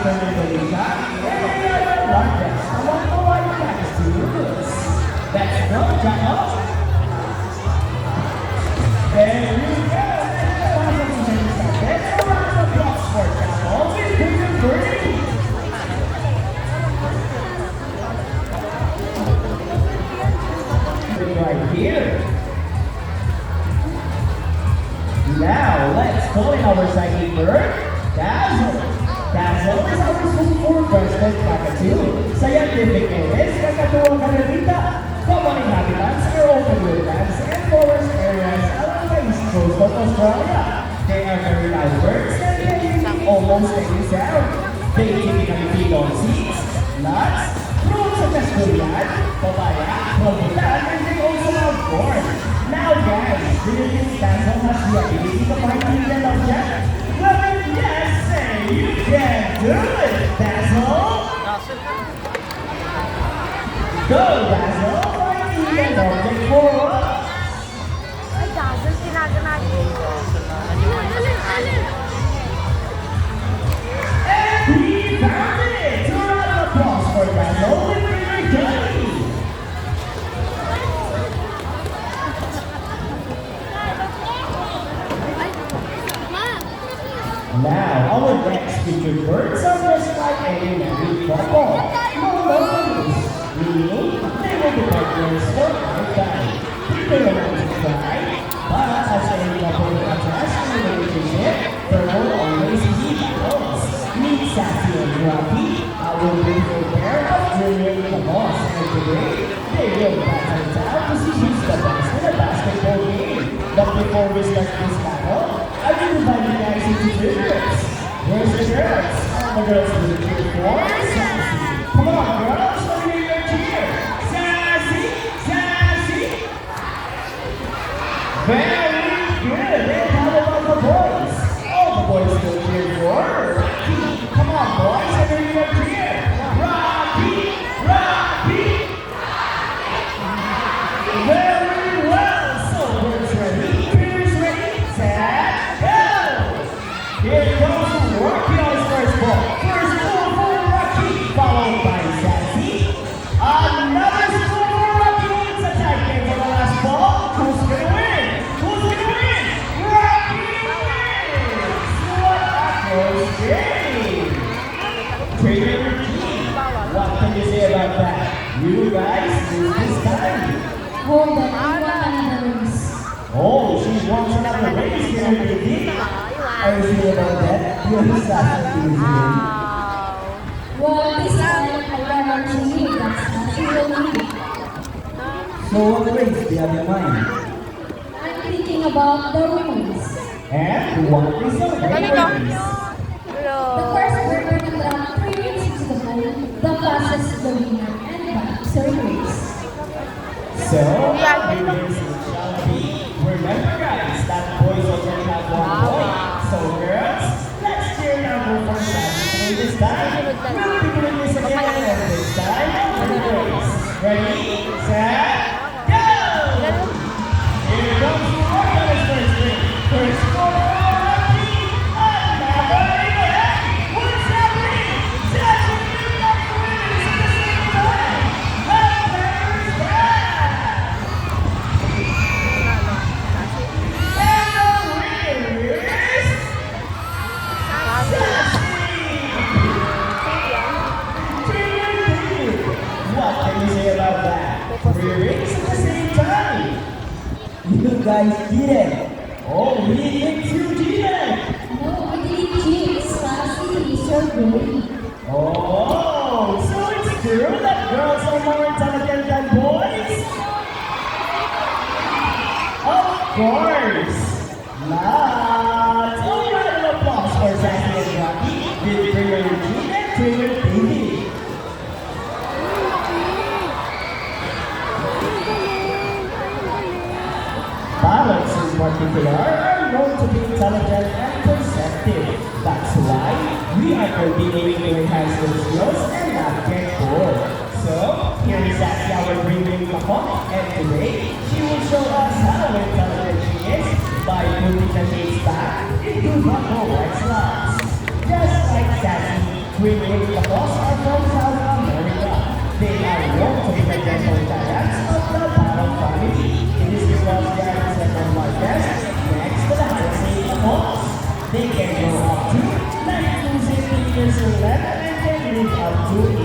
Mr. Felicia, and we are the largest among the white cats. Let's go, Jacko. There you go. Let's go round of applause for Jacko with Bigger Birdie. Right here. Now, let's call in our second bird, Dazzle. Dazzle is our super-breasted cockatoo. Scientific name is Kakatuang Canarita. Common inhabitants are open woodlands and forest areas along the east coast of Australia. They are very loud birds and can make almost any sound. They typically feed on seeds, nuts, fruits such as durian, papaya, rambutan, and they also have corn. Now guys, do you think Dazzle has the ability to find hidden objects? Well, if yes, say you can do it, Dazzle! Go, Dazzle! Find hidden object for us! Ay, Dazzle, ginagana dito. And we found it! So round of applause for Dazzle with Bigger Johnny! Now, our next featured birds are just like any married couple. Monogamous, meaning they will be partners for lifetime. They will not to try, but as any couple attached in a relationship, there will always be battles. Meet Sassy and Grumpy, our beautiful pair of Junior the boss, and today they will battle it out to see who's the best in a basketball game. But before we start this battle, I will invite you guys into two groups. Here's the girls. The girls will cheer for Sassy. Come on, girls, let me hear your cheer. Sassy, Sassy. Very good. And how about the boys? All the boys will cheer for Rocky. Come on, boys, let me hear your cheer. Rocky, Rocky. Very well. So, girls ready? Cheers ready? Set, go. Here comes Rocky on his first ball. First ball for Rocky, followed by Sassy. Another score for Rocky. It's a tie game for the last ball. Who's gonna win? Who's gonna win? Rocky wins! What a close game! Trainer G, what can you say about that? You guys lose this time. Hold on, I want another race. Oh, she wants another race here, baby. Are you sure about that? You're Sassy easy. Well, this time I ran out to me, that's not really. So what race do you have in mind? I'm thinking about the rumors. And what is the race? The first burger to drop 3 races to the goal, the fastest the winner, and back to the race. So, the race shall be. Remember guys, that boys already have 1 point. So girls, let's cheer now for Sassy this time. We'll be doing this again and this time for the race. Ready, set, go! Here comes Rocky on his first ring. First score for Rocky. Another hit. What's happening? Sassy and Rocky wins at the same time. And there's that. And the winner is Sassy. What can you say about that? 3 rings at the same time. You guys did it. Oh, we did you did it. No, I didn't cheat. Sassy is your goalie. Oh, so it's true that girls are more intelligent than boys? Of course. Lots. Oh, round of applause for Sassy and Rocky with Trainer Eugene and Trainer Davey. Parrots in particular are known to be intelligent and perceptive. That's why we are continuing to enhance their skills and not get bored. So, here is Sassy, our breathing Kakot, and today she will show us how intelligent she is by putting the shades back into the correct slots. Just like Sassy, Twin Wings Lacrosse are from South America. They are known to be the gentle giants of the Parang family. It is because they are the second largest next to the Hansei Lacrosse. They can grow up to 9 to 16 years old and can live up to